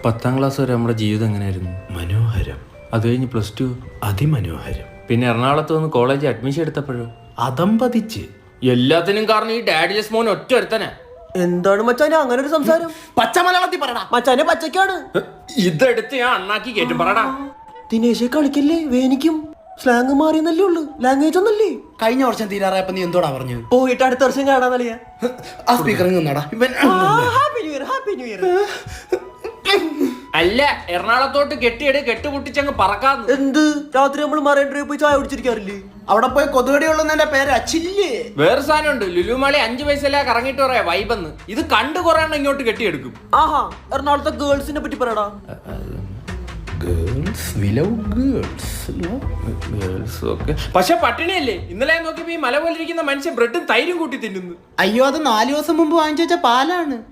10ാം class വരെ നമ്മുടെ ജീവിതം എങ്ങനെയായിരുന്നു? മനോഹരം. അത് കഴിഞ്ഞ് +2 അതിമനോഹരം. പിന്നെ എറണാകുളത്ത് വന്ന് കോളേജ് അഡ്മിഷൻ എടുത്തപ്പോഴോ അതമ്പതിച്ച്. എല്ലാത്തിനും കാരണം ഈ ഡാഡിയസ് മോൻ ഒറ്റ ഒരുത്തനാ. എന്താണ് മച്ചാനെ അങ്ങനെ ഒരു സംസാരം? പച്ച മലയാളത്തിൽ പറടാ. മച്ചാനെ പച്ചക്കാണ്. ഇതെടുത്ത് ഞാൻ അണ്ണാക്കി കേട്ടും പറടാ. ദിനേശെ കളിക്കല്ലേ, വേനിക്കും സ്ലാങ് മാറിയെന്നല്ലേ ഉള്ളു, ലാംഗ്വേജ് ഒന്നല്ലേ. കഴിഞ്ഞ വർഷം തീരാറായപ്പോ നീ എന്തോടാ പറഞ്ഞു? പോയിട്ട് അടുത്ത വർഷം കാണാന്നല്ലേ. ആ സ്പീക്കറിൽ നിന്നാടാ ഇവൻ. Happy new year, happy new year. അല്ല, എറണാകുളത്തോട്ട് കെട്ടുപൊട്ടിച്ചങ്ങ് പറക്കാന്ന്. എന്ത് രാത്രി നമ്മൾ മറൈൻ ഡ്രൈവ് പോയി ചായ കുടിച്ചിരിക്കാറില്ലേ? അവിടെ പോയി കൊതുകടിയുള്ളതിന്റെ പേര് അച്ചില്ലേ. വേറെ സാധനം ഉണ്ട്, ലുലുമാളി 5 പൈസല്ല കറങ്ങിട്ട് പറയാ വൈബെന്ന്. ഇത് കണ്ടു കുറേ ഇങ്ങോട്ട് കെട്ടിയെടുക്കും. ആഹാ, എറണാകുളത്തെ ഗേൾസിനെ പറ്റി പറയടാ. പക്ഷെ പട്ടിണിയല്ലേ? ഇന്നലെ നോക്കിയപ്പോ ഈ മല പോലെ ഇരിക്കുന്ന മനുഷ്യൻ ബ്രെഡും തൈരും കൂട്ടി തിന്നുന്നു. അയ്യോ, അത് 4 ദിവസം മുമ്പ് വാങ്ങിച്ചു വെച്ച പാലാണ്.